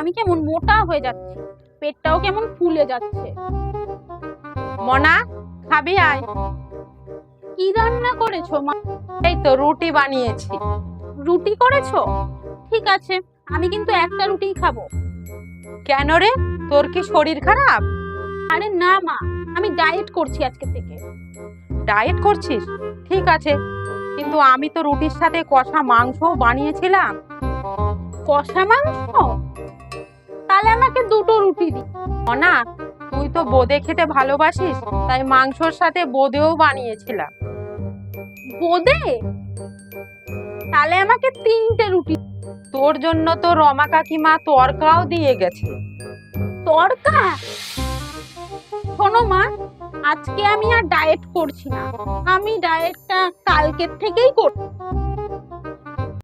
আমি কেমন মোটা হয়ে যাচ্ছি, পেটটাও কেমন ফুলে যাচ্ছে। মনা, খাবি আয়। কি রান্না করেছো মা? এই তো রুটি বানিয়েছি। রুটি করেছো? ঠিক আছে, আমি কিন্তু একটা রুটিই খাবো। কেন রে, তোর কি শরীর খারাপ? আরে না মা, আমি ডায়েট করছি আজকে থেকে। ডায়েট করছিস? ঠিক আছে, কিন্তু আমি তো রুটির সাথে কষা মাংসও বানিয়েছিলাম। কষা মাংস? তাহলে আমাকে দুটো রুটি দি। মনা, তুই তো বোঁদে খেতে ভালোবাসিস, তাই মাংসর সাথে বোঁদেও বানিয়েছিলাম। বোঁদে? তাহলে আমাকে তিনটে রুটি। তোর জন্য তো রমা কাকিমা তরকাও দিয়ে গেছে। তরকা? শোনো মা, আজকে আমি আর ডায়েট করছি না, আমি ডায়েটটা কালকের থেকেই করব।